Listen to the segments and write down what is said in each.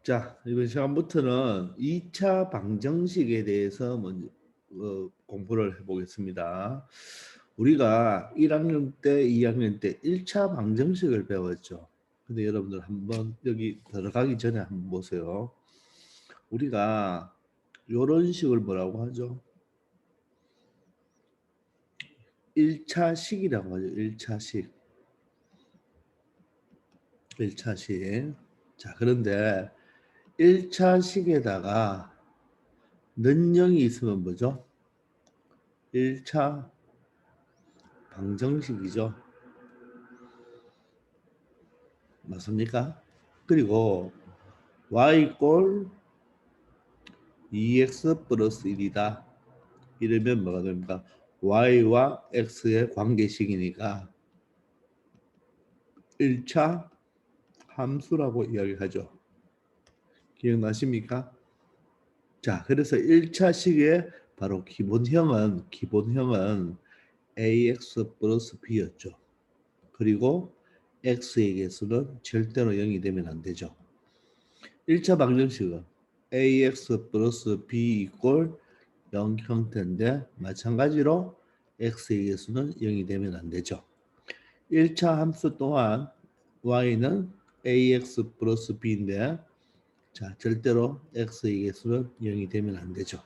자, 이번 시간부터는 2차 방정식에 대해서 먼저 공부를 해보겠습니다. 우리가 1학년 때, 2학년 때 1차 방정식을 배웠죠. 근데 여러분들 한번 여기 들어가기 전에 한번 보세요. 우리가 이런 식을 뭐라고 하죠? 1차식이라고 하죠. 1차식. 1차식. 자, 그런데 1차식에다가 는영이 있으면 뭐죠? 1차 방정식이죠. 맞습니까? 그리고 y 꼴 2x 플러스 1이다. 이러면 뭐가 됩니까? y와 x의 관계식이니까 1차 함수라고 이야기하죠. 기억나십니까? 자, 그래서 1차식의 바로 기본형은 ax 플러스 b였죠. 그리고 x의 개수는 절대로 0이 되면 안 되죠. 1차 방정식은 ax 플러스 b 이꼴 0 형태인데 마찬가지로 x의 개수는 0이 되면 안 되죠. 1차 함수 또한 y는 ax 플러스 b인데 자 절대로 x의 개수는 0이 되면 안 되죠.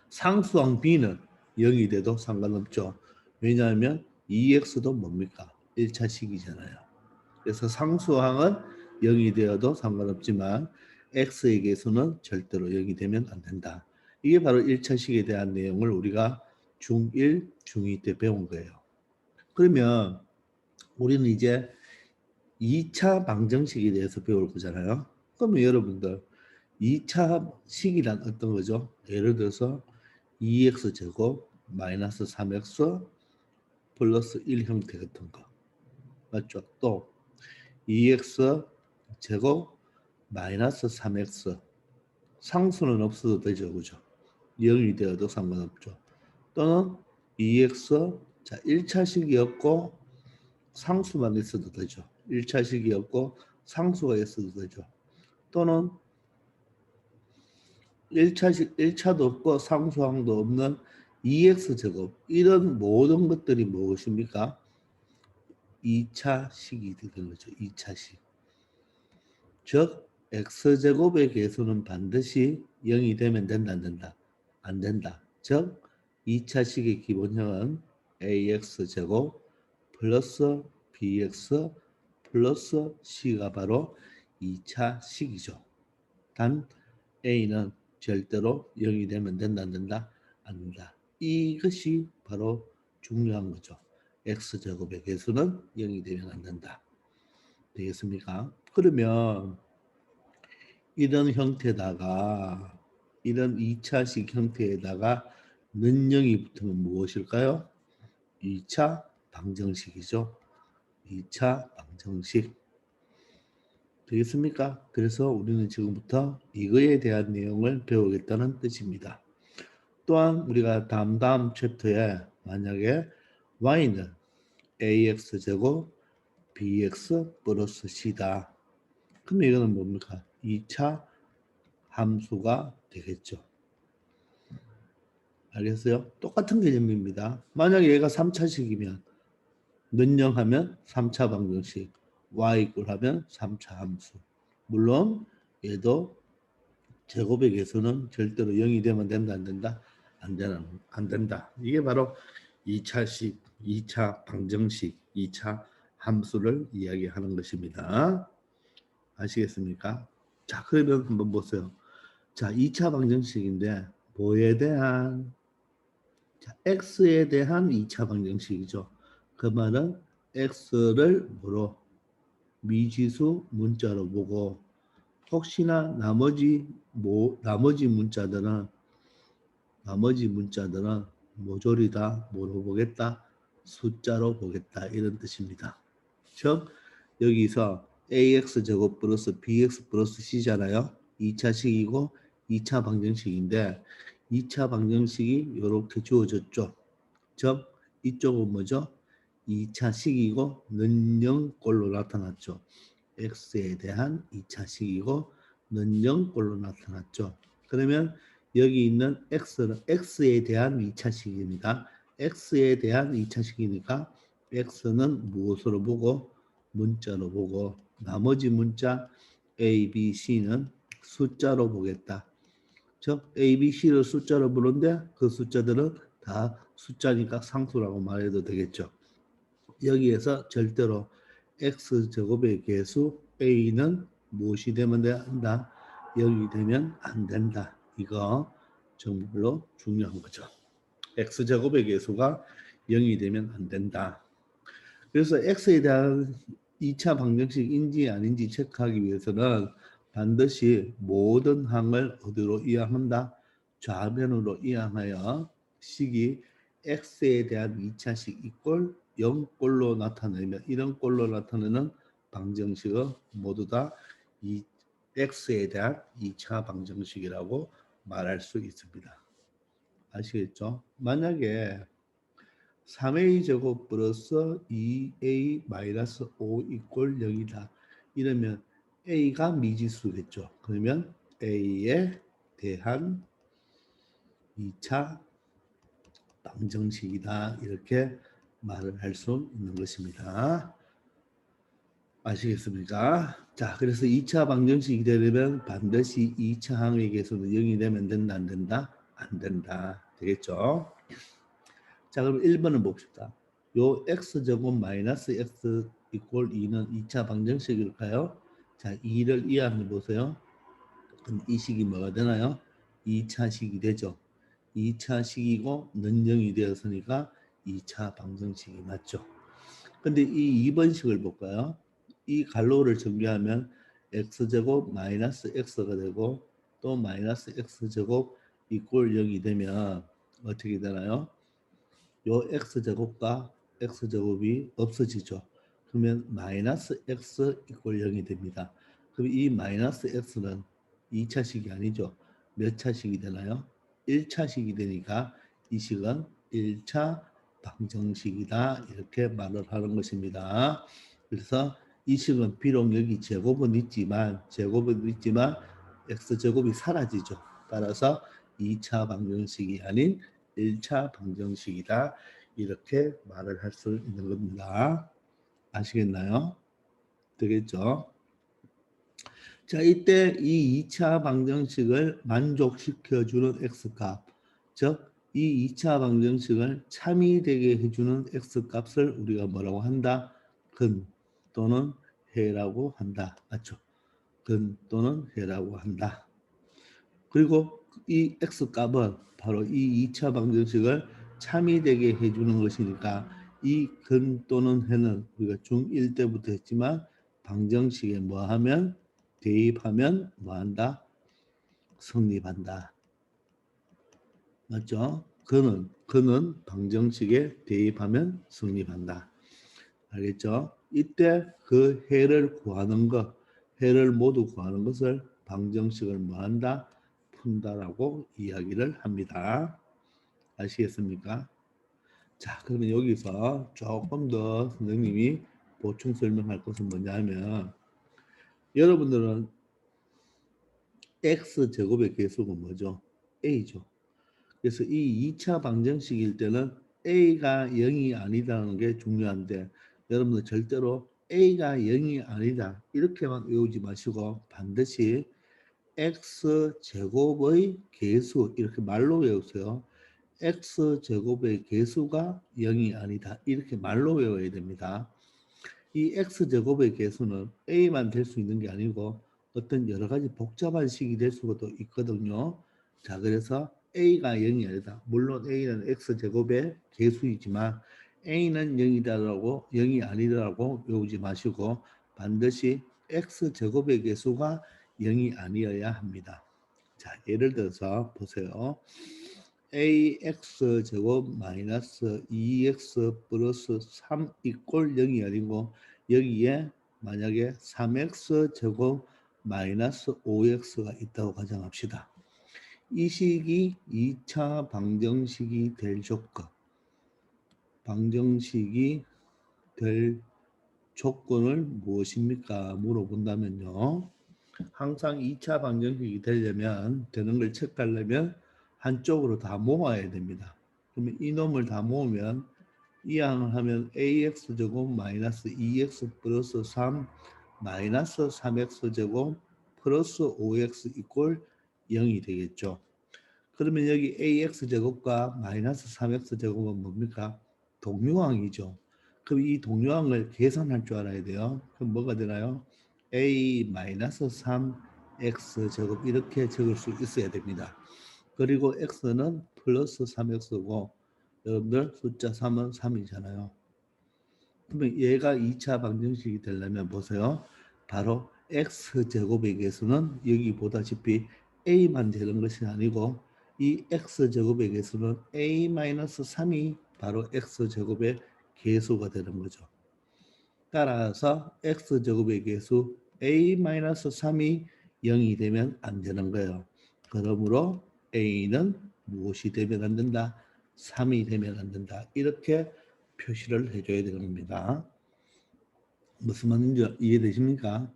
상수항 b는 0이 돼도 상관없죠. 왜냐하면 2x도 뭡니까? 1차식이잖아요. 그래서 상수항은 0이 되어도 상관없지만 x의 개수는 절대로 0이 되면 안 된다. 이게 바로 1차식에 대한 내용을 우리가 중1, 중2 때 배운 거예요. 그러면 우리는 이제 2차 방정식에 대해서 배울 거잖아요. 그러면 여러분들 2차 식이란 어떤 거죠? 예를 들어서 2x제곱 마이너스 3x 플러스 1 형태 같은 거. 맞죠? 또 2x 제곱 마이너스 3x 상수는 없어도 되죠. 그죠? 0이 되어도 상관없죠. 또는 2x 자 1차식이었고 상수만 있어도 되죠. 1차식이었고 상수가 있어도 되죠. 또는 1차도 없고 상수항도 없는 2x제곱 이런 모든 것들이 무엇입니까? 2차식이 되는 거죠. 2차식. 즉 x제곱의 개수는 반드시 0이 되면 된다 안 된다? 안 된다. 즉 2차식의 기본형은 ax제곱 플러스 bx 플러스 c가 바로 2차식이죠. 단 a는 절대로 0이 되면 된다 안 된다? 안 된다. 이것이 바로 중요한 거죠. x제곱의 개수는 0이 되면 안 된다. 되겠습니까? 그러면 이런 형태다가 이런 2차식 형태에다가 는영이 붙으면 무엇일까요? 2차 방정식이죠. 2차 방정식. 되겠습니까? 그래서 우리는 지금부터 이거에 대한 내용을 배우겠다는 뜻입니다. 또한 우리가 다음 챕터에 만약에 y는 ax제곱 bx 플러스 c다. 그럼 이거는 뭡니까? 2차 함수가 되겠죠. 알겠어요? 똑같은 개념입니다. 만약에 얘가 3차식이면 는영하면 3차 방정식, y 하면 3차 함수. 물론 얘도 제곱의 개수는 절대로 0이 되면 된다 안 된다? 안 된다. 이게 바로 2차식, 2차 방정식, 2차 함수를 이야기하는 것입니다. 아시겠습니까? 자, 그러면 한번 보세요. 자, 2차 방정식인데 뭐에 대한 자, x에 대한 2차 방정식이죠. 그 말은 x를 뭐로 미지수 문자로 보고 혹시나 나머지 문자들은 모조리 다 뭐로 보겠다? 숫자로 보겠다 이런 뜻입니다. 즉 여기서 ax 제곱 플러스 bx 플러스 c잖아요. 2차식이고 2차 방정식인데 2차 방정식이 이렇게 주어졌죠. 즉 이쪽은 뭐죠? 2차식이고 는영꼴로 나타났죠. x에 대한 2차식이고 는 0꼴로 나타났죠. 그러면 여기 있는 x는 x에 대한 2차식입니다. x에 대한 2차식이니까 x는 무엇으로 보고 문자로 보고 나머지 문자 a, b, c는 숫자로 보겠다. 즉 a, b, c를 숫자로 보는데 그 숫자들은 다 숫자니까 상수라고 말해도 되겠죠. 여기에서 절대로 x제곱의 개수 a는 무엇이 되면 된다? 0이 되면 안 된다. 이거 정말로 중요한 거죠. x제곱의 개수가 0이 되면 안 된다. 그래서 x에 대한 2차 방정식인지 아닌지 체크하기 위해서는 반드시 모든 항을 어디로 이항한다? 좌변으로 이항하여 식이 x에 대한 2차식 이꼴 0꼴로 나타내면 이런 꼴로 나타내는 방정식은 모두 다 이 x에 대한 2차 방정식이라고 말할 수 있습니다. 아시겠죠? 만약에 3a 제곱 플러스 2a 마이너스 5 이꼴 0이다. 이러면 a가 미지수겠죠. 그러면 a에 대한 2차 방정식이다. 이렇게 말을 할 수 있는 것입니다. 아시겠습니까? 자, 그래서 2차 방정식이 되려면 반드시 2차 항의 개수는 0이 되면 된다, 안 된다? 안 된다. 되겠죠? 자, 그럼 1번을 봅시다. 요 x제곱 마이너스 x 이꼴 2는 2차 방정식일까요? 자, 2를 이해해 보세요. 그럼 이 식이 뭐가 되나요? 2차식이 되죠. 2차식이고 는 0이 되었으니까 2차 방정식이 맞죠. 근데 이 2번식을 볼까요? 이 갈로를 정리하면 x제곱 마이너스 x가 되고 또 마이너스 x제곱 이꼴 0이 되면 어떻게 되나요? 요 x제곱과 x제곱이 없어지죠. 그러면 마이너스 x 이꼴 0이 됩니다. 그럼 이 마이너스 x는 2차식이 아니죠. 몇 차식이 되나요? 1차식이 되니까 이 식은 1차 방정식이다. 이렇게 말을 하는 것입니다. 그래서 이 식은 비록 여기 제곱은 있지만 x제곱이 사라지죠. 따라서 2차 방정식이 아닌 1차 방정식이다. 이렇게 말을 할 수 있는 겁니다. 아시겠나요? 되겠죠? 자, 이때 이 2차 방정식을 만족시켜주는 x값, 즉, 이 2차 방정식을 참이되게 해주는 x값을 우리가 뭐라고 한다? 근 또는 해라고 한다. 맞죠? 근 또는 해라고 한다. 그리고 이 x값은 바로 이 2차 방정식을 참이되게 해주는 것이니까 이 근 또는 해는 우리가 중1 때부터 했지만 방정식에 뭐하면 대입하면 뭐한다? 성립한다. 맞죠? 근은 방정식에 대입하면 성립한다. 알겠죠? 이때 그 해를 구하는 것, 해를 모두 구하는 것을 방정식을 뭐한다? 푼다라고 이야기를 합니다. 아시겠습니까? 자, 그러면 여기서 조금 더 선생님이 보충 설명할 것은 뭐냐면 여러분들은 x제곱의 개수가 뭐죠? a죠. 그래서 이 2차 방정식일 때는 a가 0이 아니다는 게 중요한데 여러분들 절대로 a가 0이 아니다 이렇게만 외우지 마시고 반드시 x제곱의 개수 이렇게 말로 외우세요. x제곱의 개수가 0이 아니다 이렇게 말로 외워야 됩니다. 이 x제곱의 개수는 a만 될 수 있는 게 아니고 어떤 여러 가지 복잡한 식이 될 수도 있거든요. 자, 그래서 a가 0이 아니다. 물론 a는 x제곱의 개수이지만 a는 0이다라고 0이 아니다라고 외우지 마시고 반드시 x제곱의 개수가 0이 아니어야 합니다. 자, 예를 들어서 보세요. ax제곱 마이너스 2x 플러스 3 이꼴 0이 아니고 여기에 만약에 3x제곱 마이너스 5x가 있다고 가정합시다. 이 식이 2차 방정식이 될 조건, 방정식이 될 조건을 무엇입니까? 물어본다면요. 항상 2차 방정식이 되는 걸 체크하려면 한쪽으로 다 모아야 됩니다. 그러면 이놈을 다 모으면 이항을 하면 ax 제곱 마이너스 2x 플러스 3 마이너스 3x 제곱 플러스 5x 이꼴 0이 되겠죠. 그러면 여기 ax 제곱과 마이너스 3x 제곱은 뭡니까? 동요항이죠. 그럼 이 동요항을 계산할 줄 알아야 돼요. 그럼 뭐가 되나요? a 마이너스 3x 제곱 이렇게 적을 수 있어야 됩니다. 그리고 x는 플러스 3x고 여러분들 숫자 3은 3이잖아요. 그러면 얘가 2차 방정식이 되려면 보세요. 바로 x제곱의 개수는 여기 보다시피 a만 되는 것이 아니고 이 x제곱의 개수는 a-3이 바로 x제곱의 개수가 되는 거죠. 따라서 x제곱의 개수 a-3이 0이 되면 안 되는 거예요. 그러므로 a는 무엇이 되면 안 된다? 3이 되면 안 된다. 이렇게 표시를 해줘야 되는 겁니다. 무슨 말인지 이해되십니까?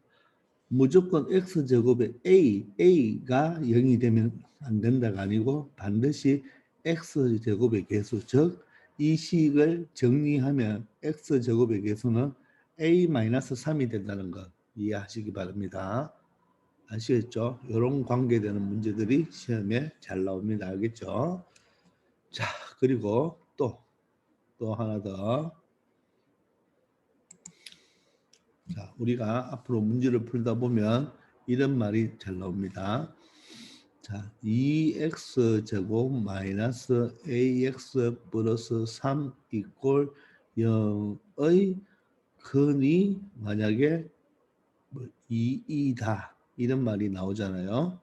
무조건 x제곱에 a가 0이 되면 안 된다가 아니고 반드시 x제곱의 개수, 즉 이 식을 정리하면 x제곱의 개수는 a-3이 된다는 것 이해하시기 바랍니다. 아시겠죠? 이런 관계되는 문제들이 시험에 잘 나옵니다. 알겠죠? 자, 그리고 또 하나 더. 자, 우리가 앞으로 문제를 풀다 보면 이런 말이 잘 나옵니다. 자, 2x 제곱 마이너스 ax 플러스 3 이꼴 0의 근이 만약에 2이다 이런 말이 나오잖아요.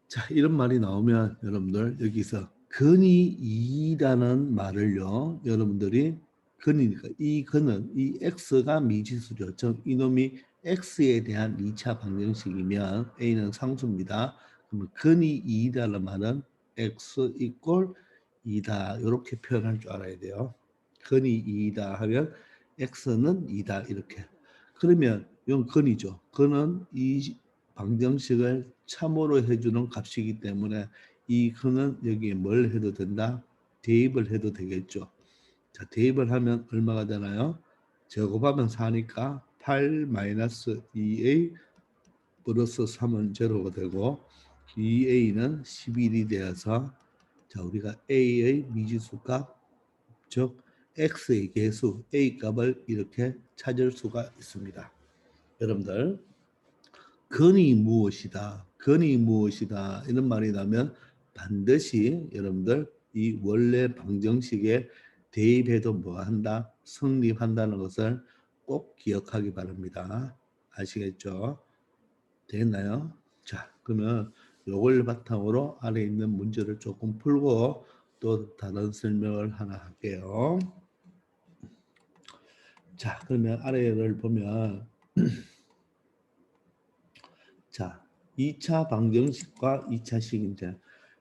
자, 이런 말이 나오면 여러분들 여기서 근이 2라는 말을요, 여러분들이 근이니까 이 근은 이 x가 미지수죠. 즉 이놈이 x에 대한 2차 방정식이면 a는 상수입니다. 그러면 근이 2라는 말은 x 이꼴 2다 이렇게 표현할 줄 알아야 돼요. 근이 2다 하면 x는 2다 이렇게. 그러면 이건 근이죠. 근은 이 방정식을 참으로 해주는 값이기 때문에 이 근은 여기에 뭘 해도 된다? 대입을 해도 되겠죠. 자, 대입을 하면 얼마가 되나요? 제곱하면 4니까 8 마이너스 2a 플러스 3은 제로가 되고 2a는 11이 되어서 자, 우리가 a의 미지수 값, 즉 x의 개수 a 값을 이렇게 찾을 수가 있습니다. 여러분들 근이 무엇이다, 근이 무엇이다 이런 말이 나면 반드시 여러분들 이 원래 방정식에 대입해도 뭐 한다? 성립한다는 것을 꼭 기억하기 바랍니다. 아시겠죠? 됐나요? 자, 그러면 요걸 바탕으로 아래 있는 문제를 조금 풀고 또 다른 설명을 하나 할게요. 자, 그러면 아래를 보면 자, 2차 방정식과 2차식인데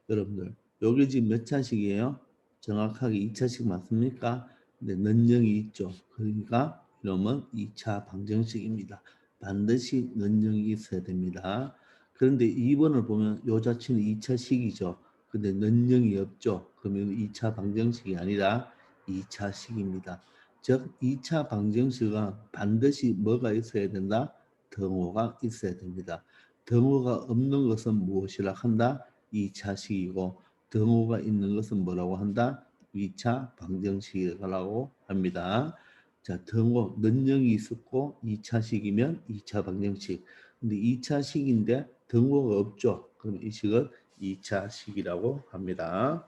여러분들 여기 지금 몇 차식이에요? 정확하게 2차식 맞습니까? 네, 는영이 있죠. 그러니까 이러면 2차 방정식입니다. 반드시 는영이 있어야 됩니다. 그런데 2번을 보면 요 자체는 2차식이죠. 근데 는영이 없죠. 그러면 2차 방정식이 아니라 2차식입니다. 즉 2차 방정식은 반드시 뭐가 있어야 된다? 등호가 있어야 됩니다. 등호가 없는 것은 무엇이라 한다? 2차식이고 등호가 있는 것은 뭐라고 한다? 2차 방정식이라고 합니다. 자, 등호 는영이 있었고 2차식이면 2차 방정식. 근데 2차식인데 등호가 없죠. 그럼 이 식은 2차식이라고 합니다.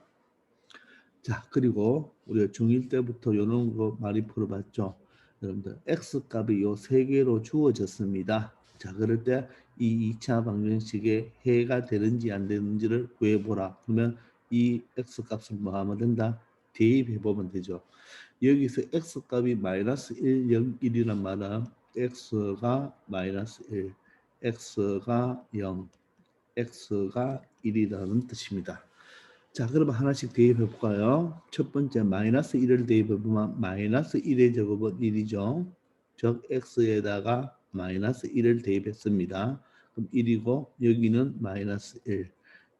자, 그리고 우리가 중1 때부터 이런 거 많이 풀어봤죠. 여러분들 x 값이 요 세 개로 주어졌습니다. 자, 그럴 때 이 2차 방정식에 해가 되는지 안 되는지를 구해보라. 그러면 이 x 값을 뭐 하면 된다? 대입해 보면 되죠. 여기서 x 값이 마이너스 1, 0, 1이란 말은 x가 마이너스 1, x가 0, x가 1이라는 뜻입니다. 자, 그러면 하나씩 대입해 볼까요? 첫 번째 마이너스 1을 대입해 보면 마이너스 1의 제곱은 1이죠. 즉 x에다가 마이너스 1을 대입했습니다. 그럼 1이고 여기는 마이너스 1,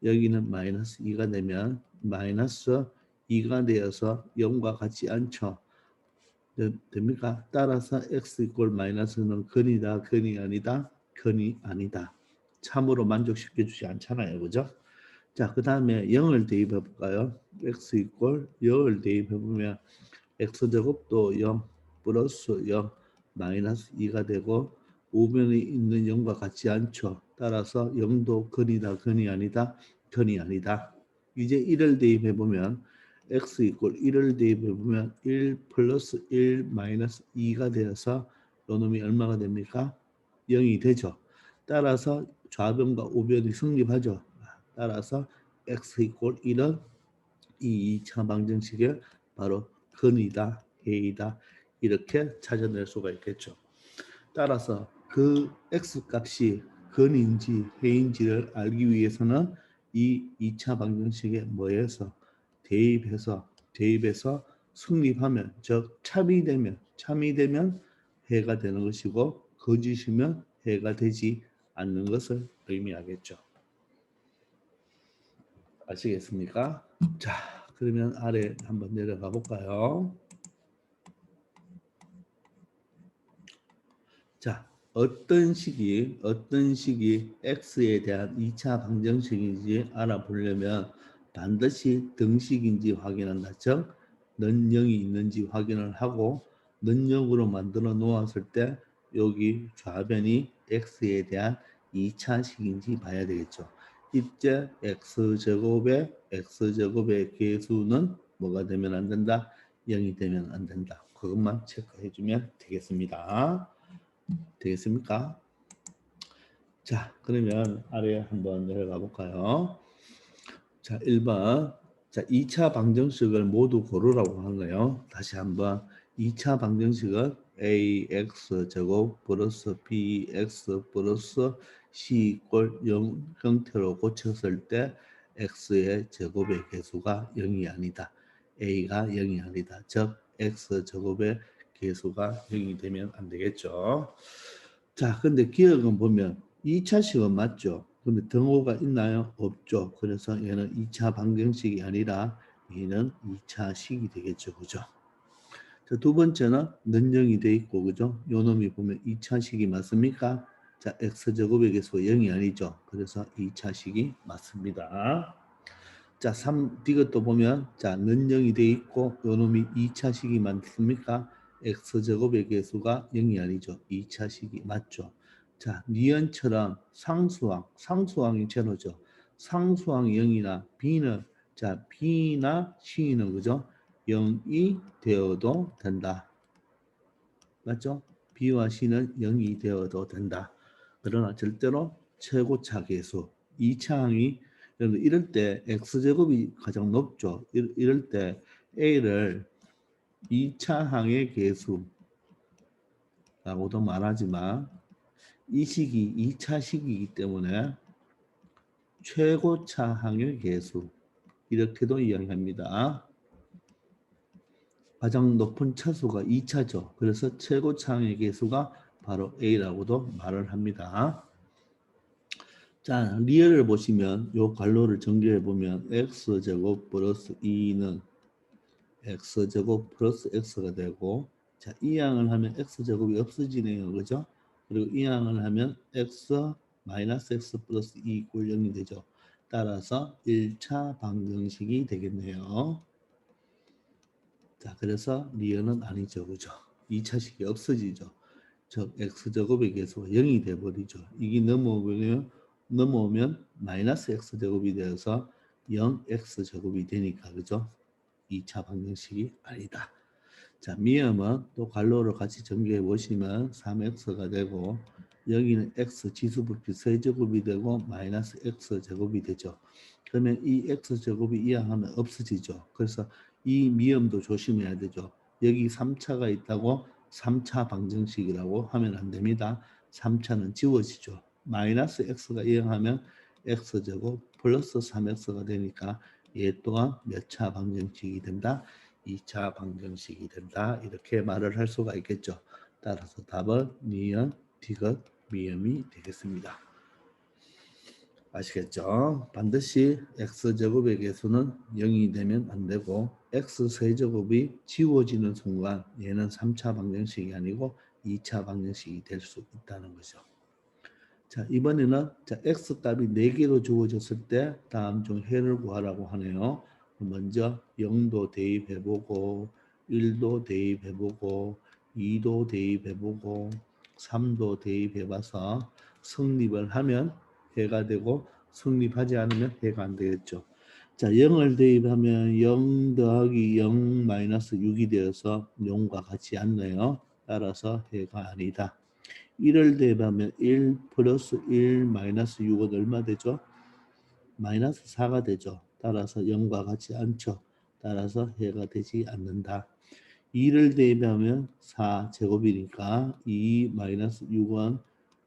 여기는 마이너스 2가 되면 마이너스 2가 되어서 0과 같지 않죠. 됩니까? 따라서 x 이꼴 마이너스는 근이다, 근이 아니다, 근이 아니다. 참으로 만족시켜 주지 않잖아요. 그죠? 자, 그 다음에 0을 대입해 볼까요? x 이꼴 0을 대입해 보면 x제곱도 0 플러스 0 마이너스 2가 되고 우변에 있는 0과 같지 않죠. 따라서 0도 근이다, 근이 아니다, 근이 아니다. 이제 1을 대입해 보면 x 이꼴 1을 대입해 보면 1 플러스 1 마이너스 2가 되어서 요놈이 얼마가 됩니까? 0이 되죠. 따라서 좌변과 우변이 성립하죠. 따라서 x 이꼴 1은 이 2차 방정식의 바로 근이다, 해이다 이렇게 찾아낼 수가 있겠죠. 따라서 그 x 값이 근인지 해인지를 알기 위해서는 이 2차 방정식에 뭐해서 대입해서 성립하면 즉 참이되면 해가 되는 것이고 거짓이면 해가 되지 않는 것을 의미하겠죠. 아시겠습니까? 자, 그러면 아래 한번 내려가 볼까요? 자, 어떤 식이 x에 대한 2차 방정식인지 알아보려면 반드시 등식인지 확인한다. 즉, 는영이 있는지 확인을 하고 는영으로 만들어 놓았을 때 여기 좌변이 x에 대한 2차 식인지 봐야 되겠죠. 이때 x제곱의 계수는 뭐가 되면 안 된다? 0이 되면 안 된다. 그것만 체크해 주면 되겠습니다. 되겠습니까? 자, 그러면 아래 한번 내려가 볼까요? 자, 1번. 자, 2차 방정식을 모두 고르라고 한 거예요. 다시 한번 2차 방정식은 ax 제곱 플러스 bx 플러스 c 꼴 0 형태로 고쳤을 때 x의 제곱의 개수가 0이 아니다. a가 0이 아니다. 즉 x 제곱의 개수가 0이 되면 안 되겠죠. 자, 근데 기억은 보면 2차식은 맞죠? 근데 등호가 있나요? 없죠. 그래서 얘는 2차 방정식이 아니라 얘는 2차식이 되겠죠. 그죠? 자, 두 번째는 는영이 돼 있고, 그죠? 요 놈이 보면 2차식이 맞습니까? 자, x제곱의 개수가 0이 아니죠. 그래서 2차식이 맞습니다. 자, 이것도 보면, 자, 는영이 돼 있고, 요 놈이 2차식이 맞습니까? x제곱의 개수가 0이 아니죠. 2차식이 맞죠. 자, 니은처럼 상수항이 제로죠. 상수항이 0이나 b는, 자, b나 c는, 그죠? 0이 되어도 된다. 맞죠? b와 c는 0이 되어도 된다. 그러나 절대로 최고차 계수, 2차항이 이럴 때 x제곱이 가장 높죠. 이럴 때 a를 2차항의 개수라고도 말하지만 이 식이 2차식이기 때문에 최고차항의 개수 이렇게도 이야기합니다. 가장 높은 차수가 2차죠. 그래서 최고차항의 개수가 바로 a라고도 말을 합니다. 자, 리얼을 보시면 요 괄호를 전개해 보면 x제곱 플러스 2는 x제곱 플러스 x가 되고, 자, 이항을 하면 x제곱이 없어지네요. 그죠? 그리고 이항을 하면 x 마이너스 x 플러스 2 이꼴 0이 되죠. 따라서 1차 방정식이 되겠네요. 자, 그래서 리얼은 아니죠. 그죠? 2차식이 없어지죠. 즉 x제곱의 개수가 0이 돼버리죠. 이게 넘어오면 마이너스 x제곱이 되어서 0x제곱이 되니까, 그죠? 2차 방정식이 아니다. 자, 미음은 또 괄호를 같이 전개해 보시면 3x가 되고, 여기는 x 지수부피 세제곱이 되고 마이너스 x제곱이 되죠. 그러면 이 x제곱이 이항하면 없어지죠. 그래서 이 미음도 조심해야 되죠. 여기 3차가 있다고 3차 방정식이라고 하면 안 됩니다. 3차는 지워지죠. 마이너스 x가 이항하면 x제곱 플러스 3x가 되니까 얘 또한 몇 차 방정식이 된다? 2차 방정식이 된다. 이렇게 말을 할 수가 있겠죠. 따라서 답은 니은 디귿 미음이 되겠습니다. 아시겠죠? 반드시 x제곱의 개수는 0이 되면 안 되고 x세제곱이 지워지는 순간 얘는 3차 방정식이 아니고 2차 방정식이 될 수 있다는 거죠. 자, 이번에는 자, x값이 4개로 주어졌을 때 다음 중 해를 구하라고 하네요. 먼저 0도 대입해보고 1도 대입해보고 2도 대입해보고 3도 대입해봐서 성립을 하면 해가 되고 성립하지 않으면 해가 안 되겠죠. 자, 0을 대입하면 0 더하기 0 마이너스 6이 되어서 0과 같지 않네요. 따라서 해가 아니다. 1을 대입하면 1 플러스 1 마이너스 6은 얼마 되죠? 마이너스 4가 되죠. 따라서 0과 같지 않죠. 따라서 해가 되지 않는다. 2를 대입하면 4 제곱이니까 2 마이너스 6은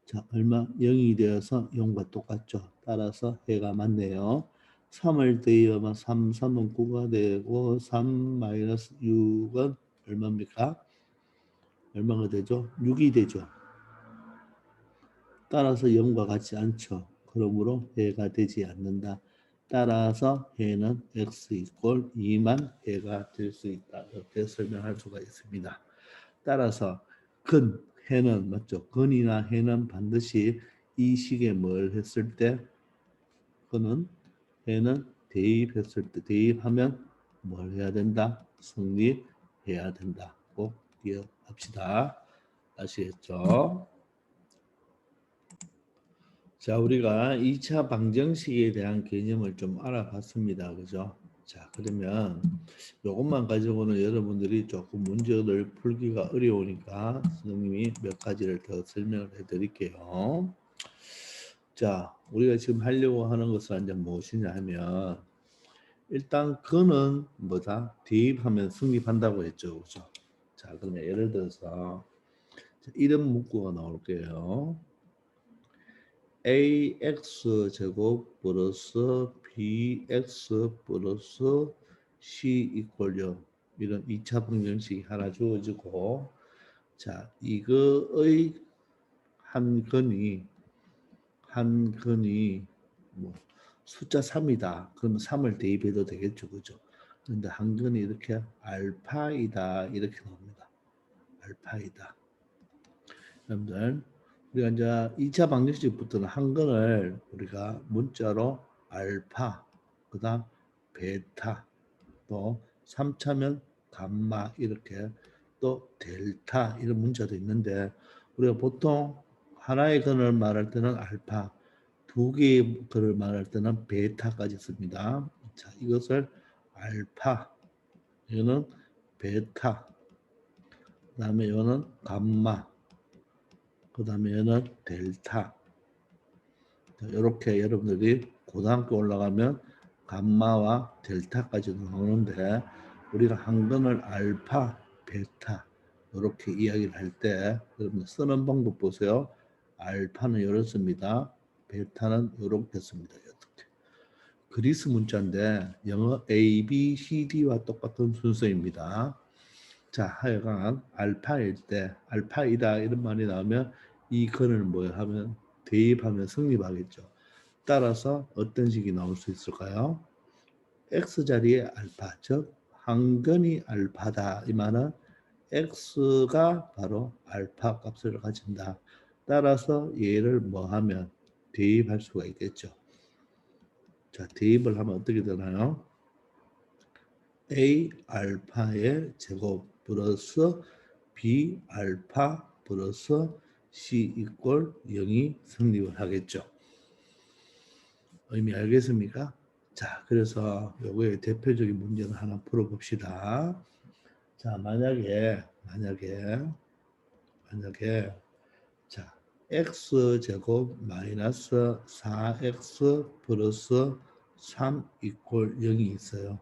자, 얼마? 0이 되어서 0과 똑같죠. 따라서 해가 맞네요. 3을 대입하면 3, 3은 9가 되고 3 마이너스 6은 얼마입니까? 얼마가 되죠? 6이 되죠. 따라서 0과 같지 않죠. 그러므로 해가 되지 않는다. 따라서 해는 x 이꼴 2만 해가 될 수 있다. 이렇게 설명할 수가 있습니다. 따라서 근, 해는 맞죠. 근이나 해는 반드시 이 식에 뭘 했을 때 근은 해는 대입했을 때 대입하면 뭘 해야 된다? 성립해야 된다. 꼭 기억합시다. 아시겠죠? 자, 우리가 2차 방정식에 대한 개념을 좀 알아봤습니다. 그죠? 자, 그러면 이것만 가지고는 여러분들이 조금 문제를 풀기가 어려우니까 선생님이 몇 가지를 더 설명을 해드릴게요. 자, 우리가 지금 하려고 하는 것은 이제 무엇이냐 하면 일단 근은 뭐다? 대입하면 성립한다고 했죠. 그죠? 자, 그러면 예를 들어서 이런 문구가 나올게요. ax 제곱 플러스 bx 플러스 c 이퀄 0 이런 2차 방정식이 하나 주어지고 자 이거의 한 근이 뭐 숫자 3이다 그러면 3을 대입해도 되겠죠 그죠 그런데 한 근이 이렇게 알파이다 이렇게 나옵니다 알파이다 여러분들 우리가 이제 2차 방정식부터는 한 건을 우리가 문자로 알파, 그 다음 베타, 또 3차면 감마 이렇게 또 델타 이런 문자도 있는데 우리가 보통 하나의 건을 말할 때는 알파, 두 개의 건을 말할 때는 베타까지 씁니다. 자, 이것을 알파, 이거는 베타, 그 다음에 이거는 감마, 그 다음에 얘는 델타 이렇게 여러분들이 고등학교 올라가면 감마와 델타까지도 나오는데 우리가 한근을 알파, 베타 이렇게 이야기를 할 때 여러분 쓰는 방법 보세요. 알파는 이렇습니다. 베타는 이렇게 씁니다. 이렇게. 그리스 문자인데 영어 A, B, C, D와 똑같은 순서입니다. 자, 하여간 알파일 때 알파이다 이런 말이 나오면 이 근을 뭐 하면 대입하면 성립하겠죠. 따라서 어떤 식이 나올 수 있을까요? x 자리에 알파, 즉 한근이 알파다. 이 말은 x가 바로 알파 값을 가진다. 따라서 얘를 뭐 하면 대입할 수가 있겠죠. 자, 대입을 하면 어떻게 되나요? A 알파의 제곱 플러스 B 알파 플러스 C 이꼴 0이 성립을 하겠죠. 의미 알겠습니까? 자, 그래서 요거의 대표적인 문제는 하나 풀어봅시다. 자, 만약에 자, x제곱 마이너스 4x 플러스 3 이꼴 0이 있어요.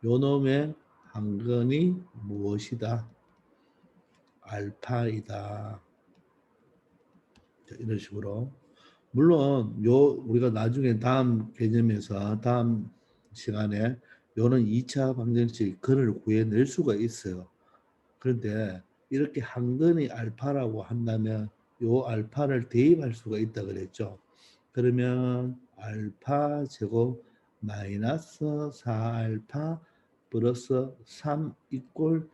요 놈의 한근이 무엇이다? 알파이다. 자, 이런 식으로. 물론 우리가 나중에 다음 개념에서 다음 시간에 요는 2차 방정식 근을 구해낼 수가 있어요. 그런데 이렇게 한근이 알파라고 한다면 요 알파를 대입할 수가 있다 그랬죠. 그러면 알파 제곱 마이너스 4알파 플러스 3 이꼴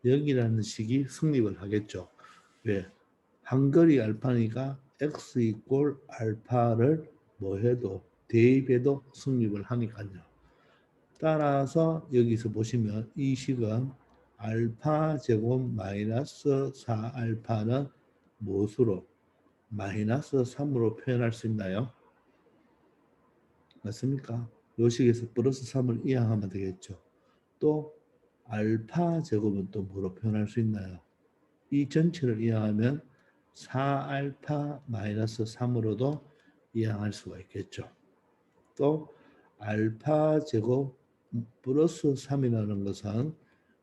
0이라는 식이 성립을 하겠죠. 왜? 한거리 알파니까 x 이꼴 알파를 뭐 해도 대입해도 성립을 하니까요. 따라서 여기서 보시면 이 식은 알파 제곱 마이너스 4알파는 무엇으로? 마이너스 3으로 표현할 수 있나요? 맞습니까? 요 식에서 플러스 3을 이항하면 되겠죠. 또 알파 제곱은 또 뭐로 표현할 수 있나요? 이 전체를 이항하면 4알파 마이너스 3으로도 이항할 수가 있겠죠. 또 알파 제곱 플러스 3이라는 것은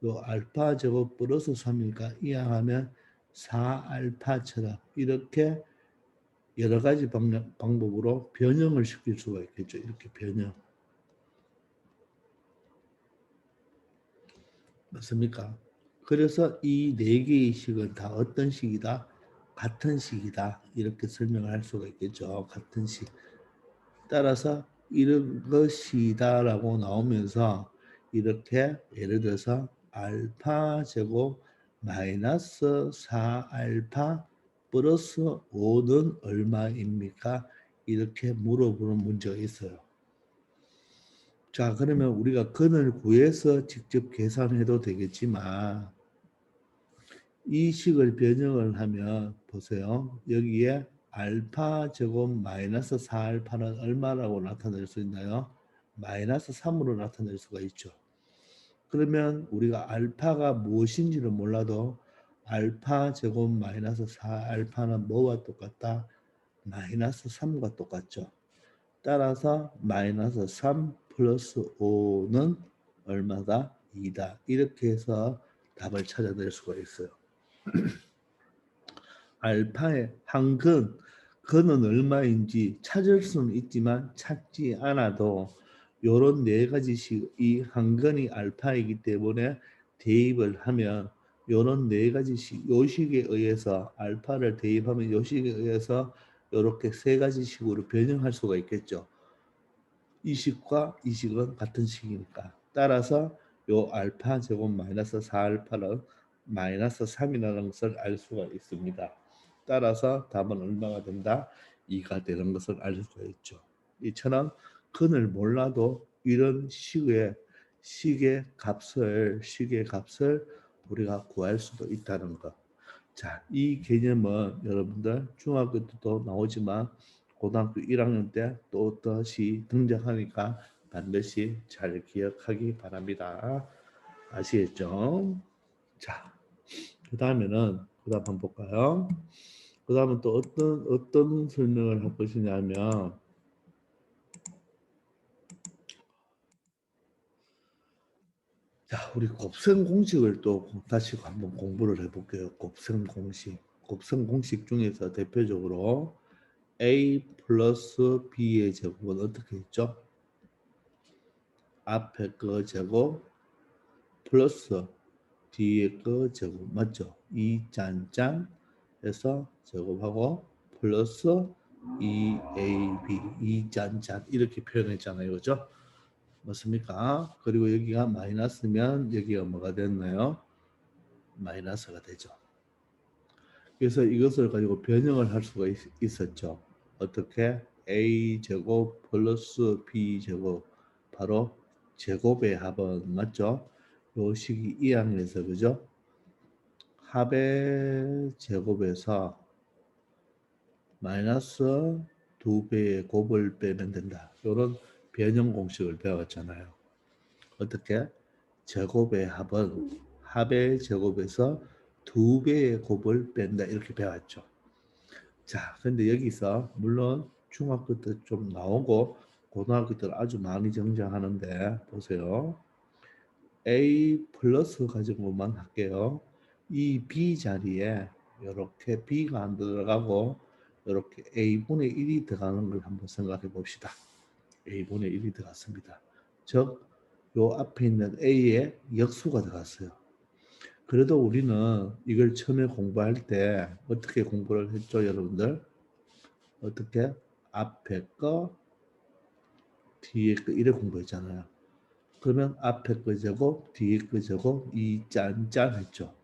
요 알파 제곱 플러스 3이니까 이항하면 4알파처럼 이렇게 여러 가지 방법으로 변형을 시킬 수가 있겠죠. 이렇게 변형. 맞습니까? 그래서 이 네 개의 식은 다 어떤 식이다? 같은 식이다. 이렇게 설명을 할 수가 있겠죠. 같은 식. 따라서 이런 것이다라고 나오면서 이렇게 예를 들어서 알파 제곱 마이너스 4알파 플러스 5는 얼마입니까? 이렇게 물어보는 문제가 있어요. 자, 그러면 우리가 근을 구해서 직접 계산해도 되겠지만 이 식을 변형을 하면 보세요. 여기에 알파 제곱 마이너스 4알파는 얼마라고 나타낼 수 있나요? 마이너스 3으로 나타낼 수가 있죠. 그러면 우리가 알파가 무엇인지를 몰라도 알파 제곱 마이너스 4알파는 뭐와 똑같다? 마이너스 3과 똑같죠. 따라서 마이너스 3 플러스 5는 얼마다? 2다. 이렇게 해서 답을 찾아낼 수가 있어요. 알파의 한근, 근은 얼마인지 찾을 수는 있지만 찾지 않아도 요런 네 가지씩 이 한근이 알파이기 때문에 대입을 하면 요런 네 가지씩 요식에 의해서 알파를 대입하면 요식에 의해서 요렇게 세 가지식으로 변형할 수가 있겠죠. 이 식과 이 식은 같은 식이니까. 따라서 요 알파 제곱 마이너스 4알파는 마이너스 3이라는 것을 알 수가 있습니다. 따라서 답은 얼마가 된다? 2가 되는 것을 알 수가 있죠. 이처럼 근을 몰라도 이런 식의 값을 우리가 구할 수도 있다는 것. 자, 이 개념은 여러분들 중학교 때도 나오지만 고등학교 1학년 때 또 다시 등장하니까 반드시 잘 기억하기 바랍니다. 아시겠죠? 자, 그 다음에는 그 다음 한번 볼까요? 그 다음은 또 어떤 설명을 할 것이냐면 자, 우리 곱셈 공식을 또 다시 한번 공부를 해볼게요. 곱셈 공식. 곱셈 공식 중에서 대표적으로 A 플러스 B의 제곱은 어떻게 했죠? 앞에 거 제곱 플러스 뒤에 거 제곱 맞죠? 2짠짠 해서 제곱하고 플러스 2AB 2짠짠 이렇게 표현했잖아요. 그죠? 맞습니까? 그리고 여기가 마이너스면 여기가 뭐가 됐나요? 마이너스가 되죠. 그래서 이것을 가지고 변형을 할 수가 있었죠. 어떻게? A 제곱 플러스 B 제곱 바로 제곱의 합은 맞죠? 요 식이 이항에서 그죠? 합의 제곱에서 마이너스 2배의 곱을 빼면 된다. 이런 변형 공식을 배웠잖아요. 어떻게? 제곱의 합은 합의 제곱에서 2배의 곱을 뺀다. 이렇게 배웠죠. 자, 근데 여기서 물론 중학교 때 좀 나오고 고등학교 때 아주 많이 등장하는데 보세요. A 플러스 가지고만 할게요. 이 B 자리에 이렇게 B가 안 들어가고 이렇게 A분의 1이 들어가는 걸 한번 생각해 봅시다. A분의 1이 들어갔습니다. 즉, 요 앞에 있는 A에 역수가 들어갔어요. 그래도 우리는 이걸 처음에 공부할 때 어떻게 공부를 했죠, 여러분들? 어떻게? 앞에 거, 뒤에 거 이래 공부했잖아요. 그러면 앞에 거 제곱, 뒤에 거 제곱, 이 짠짠 했죠.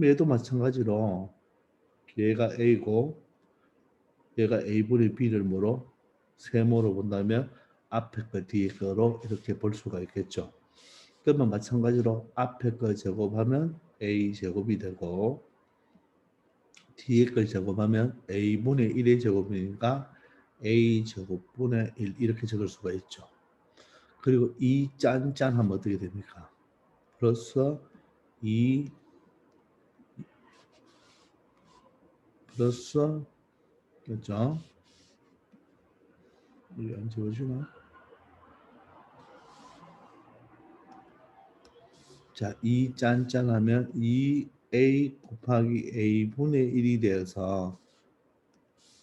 얘도 마찬가지로 얘가 A고 얘가 A분의 B를 뭐로? 세모로 본다면 앞에 거 뒤에 거로 이렇게 볼 수가 있겠죠. 그러면 마찬가지로 앞에 거 제곱하면 A 제곱이 되고 뒤에 걸 제곱하면 A분의 1의 제곱이니까 A 제곱분의 1 이렇게 적을 수가 있죠. 그리고 이 짠짠 하면 어떻게 됩니까? 플러스 2 플러스 그렇죠? 이게 안 지워지나? 자, 2 짠짠 하면 2A 곱하기 A분의 1이 되어서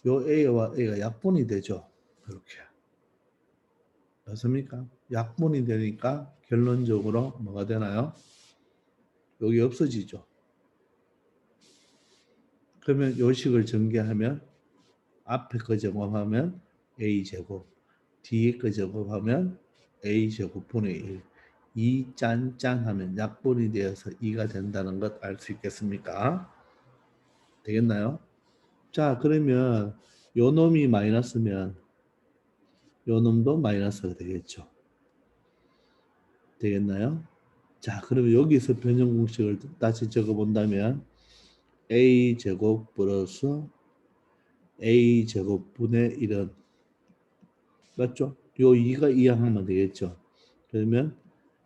요 A와 A가 약분이 되죠. 이렇게. 맞습니까? 약분이 되니까 결론적으로 뭐가 되나요? 여기 없어지죠. 그러면 요식을 전개하면 앞에 거 제곱하면 A제곱, 뒤에 거 제곱하면 A제곱분의 1. 2 짠짠 하면 약분이 되어서 2가 된다는 것 알 수 있겠습니까? 되겠나요? 자, 그러면 요 놈이 마이너스면 요 놈도 마이너스가 되겠죠. 되겠나요? 자, 그러면 여기서 변형 공식을 다시 적어 본다면 A제곱 플러스 A제곱분의 1은 맞죠? 요 2가 이항하면 되겠죠. 그러면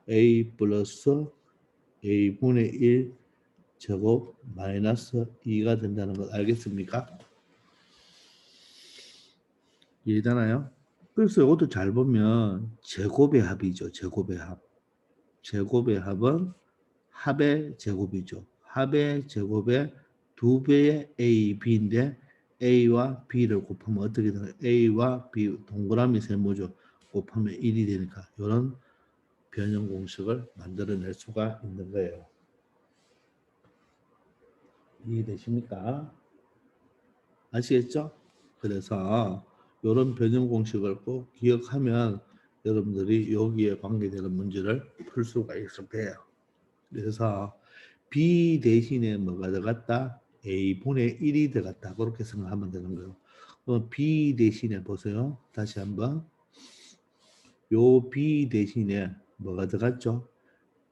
A 플러스 A분의 1 제곱 마이너스 2가 된다는 걸 알겠습니까? 이해되나요? 그래서 이것도 잘 보면 제곱의 합이죠. 제곱의 합. 제곱의 합은 합의 제곱이죠. 합의 제곱의 2배의 A, B인데 A와 B를 곱하면 어떻게 되나요? A와 B 동그라미 세모죠. 곱하면 1이 되니까 이런 변형 공식을 만들어낼 수가 있는 거예요. 이해되십니까? 아시겠죠? 그래서 이런 변형 공식을 꼭 기억하면 여러분들이 여기에 관계되는 문제를 풀 수가 있을 거예요. 그래서 B 대신에 뭐가 들어갔다? A분의 1이 들어갔다. 그렇게 생각하면 되는 거예요. B 대신에 보세요. 다시 한번. 요 B 대신에 뭐가 들어갔죠?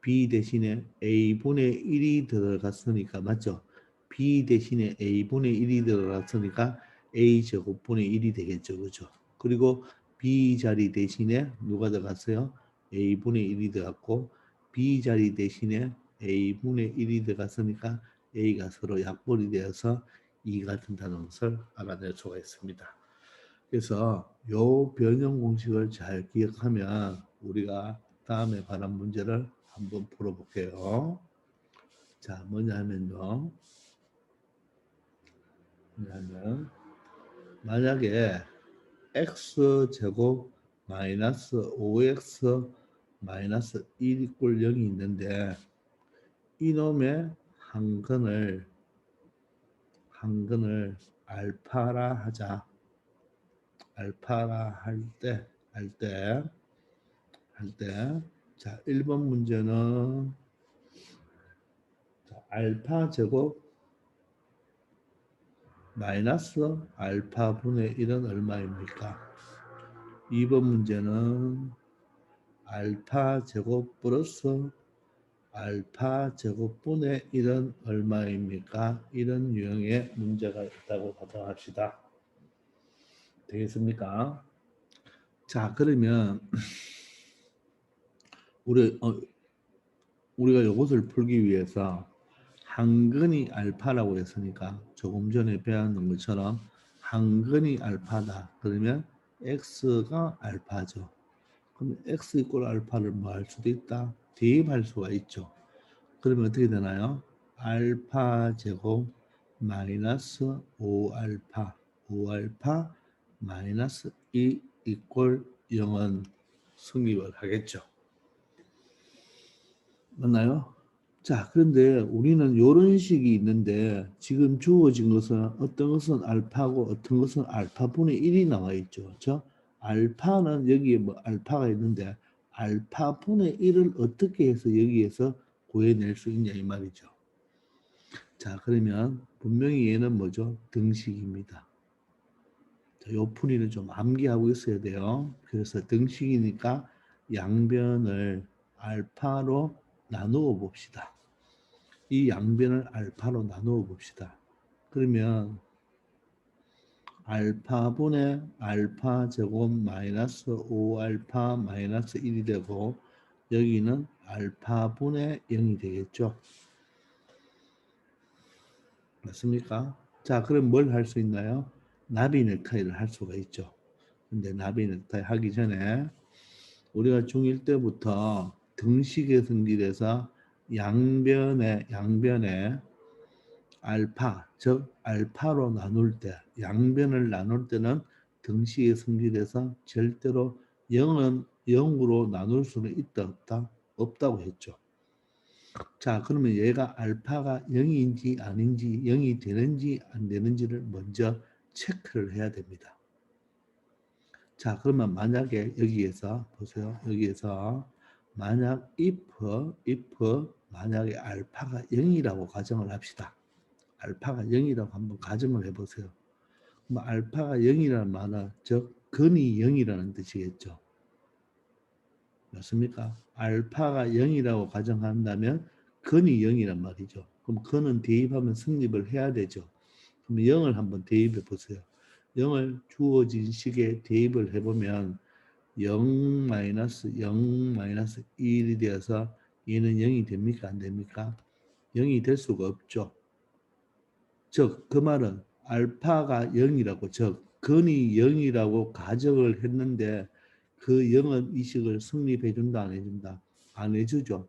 B 대신에 A분의 1이 들어갔으니까 맞죠? B 대신에 A분의 1이 들어갔으니까 A제곱분의 1이 되겠죠. 그죠? 그리고 B 자리 대신에 누가 들어갔어요? A분의 1이 들어갔고 B 자리 대신에 A분의 1이 들어갔으니까 A가 서로 약분이 되어서 2가 된다는 것을 알아낼 수가 있습니다. 그래서 요 변형 공식을 잘 기억하면 우리가 다음에 관한 문제를 한번 풀어볼게요. 자, 뭐냐면요. 뭐냐면 만약에 x제곱 마이너스 5x 마이너스 1 이꼴 0이 있는데 이놈의 한근을 알파라 하자. 알파라 할 때 자, 1번 문제는 자, 알파 제곱 마이너스 알파분의 1은 얼마입니까? 2번 문제는 알파 제곱 플러스 알파 제곱분의 1은 얼마입니까? 이런 유형의 문제가 있다고 가정합시다. 되겠습니까? 자, 그러면 우리가 이것을 풀기 위해서 한근이 알파라고 했으니까 조금 전에 배웠는 것처럼 한근이 알파다. 그러면 x가 알파죠. 그럼 x 이꼴 알파를 뭐 할 수도 있다. 대입할 수가 있죠. 그러면 어떻게 되나요? 알파 제곱 마이너스 5알파 마이너스 2 이꼴 0은 성립을 하겠죠. 맞나요? 자, 그런데 우리는 이런 식이 있는데 지금 주어진 것은 어떤 것은 알파고 어떤 것은 알파분의 1이 나와 있죠. 그렇죠? 알파는 여기에 뭐 알파가 있는데 알파분의 1을 어떻게 해서 여기에서 구해낼 수 있냐 이 말이죠. 자, 그러면 분명히 얘는 뭐죠? 등식입니다. 자, 요 풀이는 좀 암기하고 있어야 돼요. 그래서 등식이니까 양변을 알파로 나누어 봅시다. 이 양변을 알파로 나누어 봅시다. 그러면 알파분의 알파 제곱 마이너스 5알파 마이너스 1이 되고 여기는 알파분의 0이 되겠죠. 맞습니까? 자, 그럼 뭘 할 수 있나요? 나비 넥타이를 할 수가 있죠. 근데 나비 넥타이 하기 전에 우리가 중1 때부터 등식의 성질에서 양변에 알파, 즉 알파로 나눌 때, 양변을 나눌 때는 등식의 성질에서 절대로 0은 0으로 나눌 수는 있다 없다? 없다고 했죠. 자, 그러면 얘가 알파가 0인지 아닌지 0이 되는지 안 되는지를 먼저 체크를 해야 됩니다. 자, 그러면 만약에 여기에서 보세요. 여기에서 만약 if 만약에 알파가 0이라고 가정을 합시다. 알파가 0이라고 한번 가정을 해보세요. 그럼 알파가 0이라는 말은 즉 근이 0이라는 뜻이겠죠. 맞습니까? 알파가 0이라고 가정한다면 근이 0이란 말이죠. 그럼 근은 대입하면 성립을 해야 되죠. 그럼 0을 한번 대입해 보세요. 0을 주어진 식에 대입을 해보면 0 마이너스 1이 되어서 얘는 0이 됩니까? 안 됩니까? 0이 될 수가 없죠. 즉, 그 말은 알파가 0이라고, 즉, 근이 0이라고 가정을 했는데 그 0은 이 식을 성립해 준다, 안 해준다? 안 해주죠.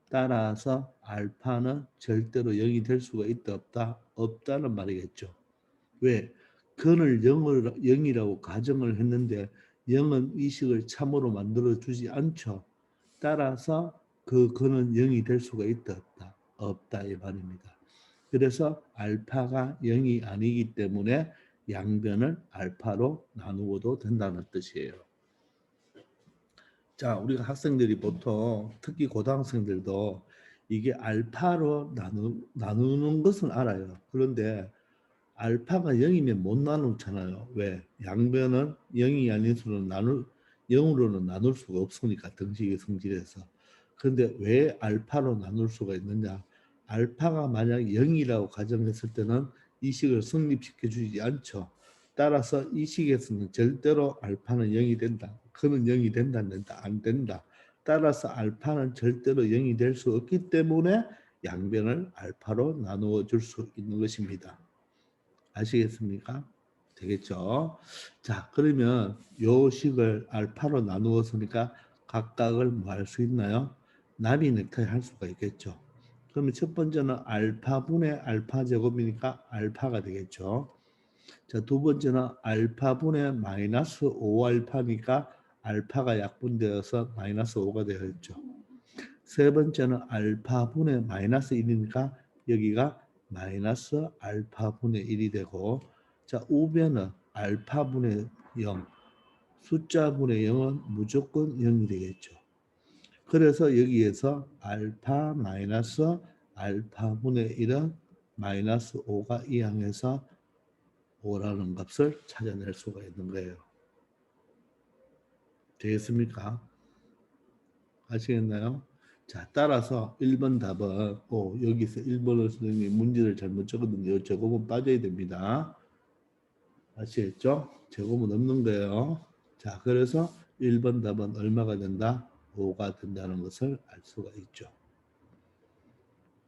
따라서 알파는 절대로 0이 될 수가 있다, 없다? 없다는 말이겠죠. 왜? 근을 0이라고 가정을 했는데 0은 이 식을 참으로 만들어 주지 않죠. 따라서 그 근은 0이 될 수가 있다, 없다? 없다, 이 말입니다. 그래서 알파가 0이 아니기 때문에 양변을 알파로 나누어도 된다는 뜻이에요. 자, 우리가 학생들이 보통 특히 고등학생들도 이게 알파로 나누는 것은 알아요. 그런데 알파가 0이면 못 나누잖아요. 왜? 양변은 0이 아닌 수는 0으로는 나눌 수가 없으니까 등식의 성질에서. 그런데 왜 알파로 나눌 수가 있느냐? 알파가 만약 0이라고 가정했을 때는 이 식을 성립시켜 주지 않죠. 따라서 이 식에서는 절대로 알파는 0이 된다. 그는 0이 된다, 안 된다? 안 된다. 따라서 알파는 절대로 0이 될 수 없기 때문에 양변을 알파로 나누어 줄 수 있는 것입니다. 아시겠습니까? 되겠죠? 자, 그러면 요 식을 알파로 나누었으니까 각각을 뭐 할 수 있나요? 나비 넥타이 할 수가 있겠죠. 그러면 첫 번째는 알파분의 알파 제곱이니까 알파가 되겠죠. 자, 두 번째는 알파분의 마이너스 5알파니까 알파가 약분되어서 마이너스 5가 되었죠. 세 번째는 알파분의 마이너스 1이니까 여기가 마이너스 알파분의 1이 되고, 자, 우변은 알파분의 0, 숫자분의 0은 무조건 0이 되겠죠. 그래서 여기에서 알파 마이너스 알파분의 1은 마이너스 5가 이항해서 5라는 값을 찾아낼 수가 있는 거예요. 되겠습니까? 아시겠나요? 자, 따라서 1번 답은 여기서 1번을 선생님이 문제를 잘못 적었는데요. 제곱은 빠져야 됩니다. 아시겠죠? 제곱은 없는 거예요. 자, 그래서 1번 답은 얼마가 된다? 5가 된다는 것을 알 수가 있죠.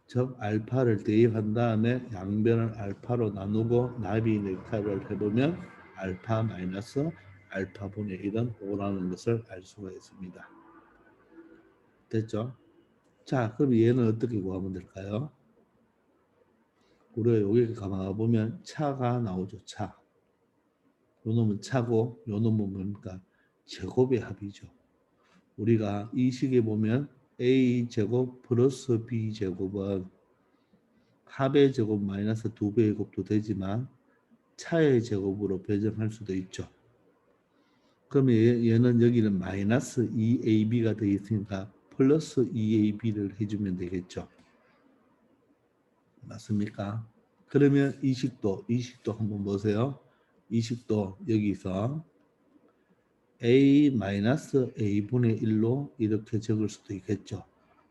즉 알파를 대입한 다음에 양변을 알파로 나누고 나비 넥타이를 해보면 알파 마이너스 알파분의 1은 5라는 것을 알 수가 있습니다. 됐죠? 자, 그럼 얘는 어떻게 구하면 될까요? 우리가 여기 가만 보면 차가 나오죠. 차. 요 놈은 차고 요 놈은 뭡니까? 제곱의 합이죠. 우리가 이 식에 보면 A 제곱 플러스 B 제곱은 합의 제곱 마이너스 2배의 곱도 되지만 차의 제곱으로 변형할 수도 있죠. 그러면 얘는 여기는 마이너스 2AB가 되어 있으니까 플러스 2AB를 해주면 되겠죠. 맞습니까? 그러면 이식도 한번 보세요. 이식도 여기서 A-A분의 1로 이렇게 적을 수도 있겠죠.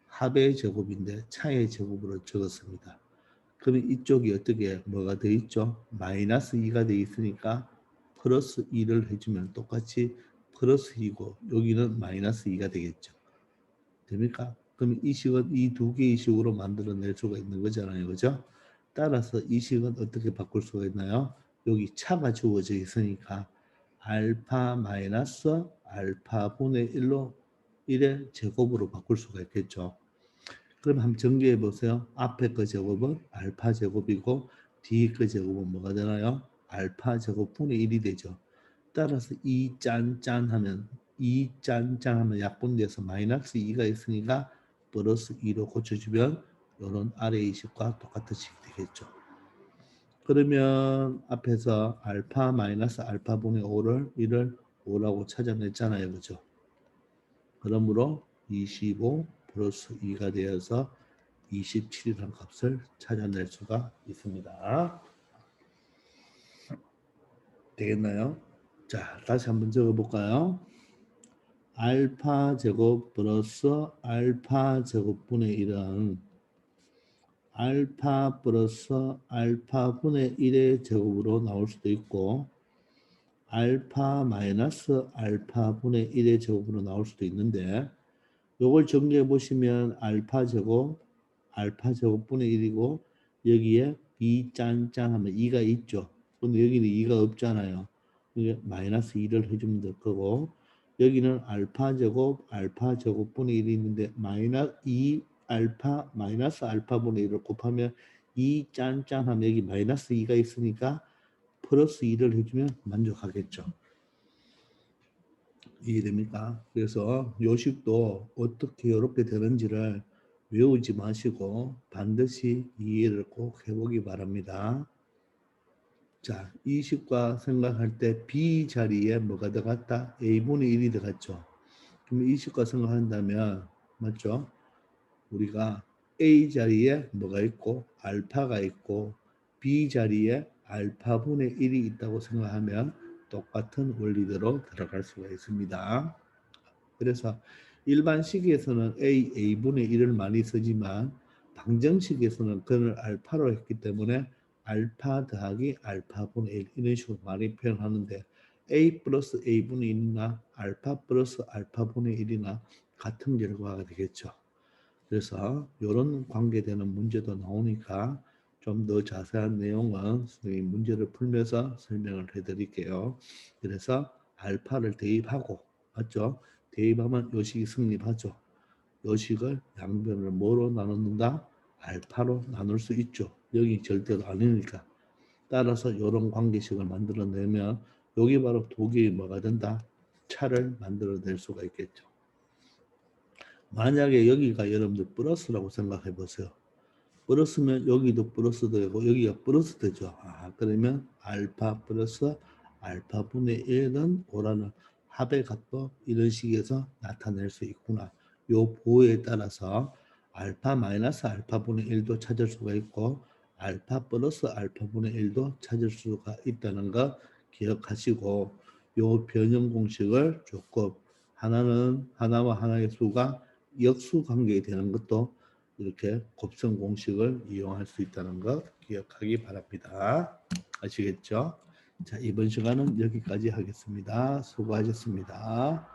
합의 제곱인데 차의 제곱으로 적었습니다. 그러면 이쪽이 어떻게 뭐가 되어 있죠? 마이너스 2가 되어 있으니까 플러스 2를 해주면 똑같이 플러스 2고 여기는 마이너스 2가 되겠죠. 됩니까? 그럼 이 식은 이 두 개의 식으로 만들어낼 수가 있는 거잖아요. 그죠? 따라서 이 식은 어떻게 바꿀 수가 있나요? 여기 차가 주어져 있으니까 알파 마이너스 알파분의 1로 1의 제곱으로 바꿀 수가 있겠죠. 그럼 한번 정리해 보세요. 앞에 거 제곱은 알파 제곱이고 뒤에 거 제곱은 뭐가 되나요? 알파 제곱분의 1이 되죠. 따라서 2 짠짠 하면 2 짠짠 하면 약분돼서 마이너스 2가 있으니까 플러스 2로 고쳐주면 이런 아래의 식과 똑같은 식이 되겠죠. 그러면 앞에서 알파 마이너스 알파분의 5를 1을 5라고 찾아냈잖아요. 그죠? 그러므로 25 플러스 2가 되어서 27이라는 값을 찾아낼 수가 있습니다. 되겠나요? 자, 다시 한번 적어볼까요? 알파 제곱 플러스 알파 제곱분의 1은 알파 플러스 알파분의 1의 제곱으로 나올 수도 있고 알파 마이너스 알파분의 1의 제곱으로 나올 수도 있는데 이걸 정리해 보시면 알파 제곱분의 1이고 여기에 b 짠짠 하면 2가 있죠. 근데 여기는 2가 없잖아요. 이게 마이너스 2를 해주면 될 거고 여기는 알파 제곱분의 1이 있는데 마이너스 2 알파 마이너스 알파분의 1을 곱하면 2 짠짠 하면 여기 마이너스 2가 있으니까 플러스 2를 해주면 만족하겠죠. 이해됩니까? 그래서 요식도 어떻게 이렇게 되는지를 외우지 마시고 반드시 이해를 꼭 해보기 바랍니다. 자, 이 식과 생각할 때 B 자리에 뭐가 들어갔다? A분의 1이 들어갔죠. 그럼 이 식과 생각한다면 맞죠? 우리가 A 자리에 뭐가 있고 알파가 있고 B 자리에 알파분의 1이 있다고 생각하면 똑같은 원리대로 들어갈 수가 있습니다. 그래서 일반 식에서는 A분의 1을 많이 쓰지만 방정식에서는 그걸 알파로 했기 때문에 알파 더하기 알파분의 1 이런 식으로 많이 표현하는데 A 플러스 A분의 1이나 알파 플러스 알파분의 1이나 같은 결과가 되겠죠. 그래서 이런 관계되는 문제도 나오니까 좀 더 자세한 내용은 선생님 문제를 풀면서 설명을 해드릴게요. 그래서 알파를 대입하고 맞죠? 대입하면 요식이 성립하죠. 요식을 양변을 뭐로 나누는다? 알파로 나눌 수 있죠. 여기 절대로 아니니까. 따라서 이런 관계식을 만들어내면 여기 바로 두 개의 뭐가 된다? 차를 만들어낼 수가 있겠죠. 만약에 여기가 여러분들 플러스라고 생각해 보세요. 플러스면 여기도 플러스 되고 여기가 플러스 되죠. 그러면 알파 플러스 알파분의 1은 5라는 합의 값도 이런 식에서 나타낼 수 있구나. 요 보호에 따라서 알파 마이너스 알파분의 1도 찾을 수가 있고 알파 플러스 알파분의 1도 찾을 수가 있다는 거 기억하시고 요 변형 공식을 조금 하나와 하나의 수가 역수 관계가 되는 것도 이렇게 곱셈 공식을 이용할 수 있다는 것 기억하기 바랍니다. 아시겠죠? 자, 이번 시간은 여기까지 하겠습니다. 수고하셨습니다.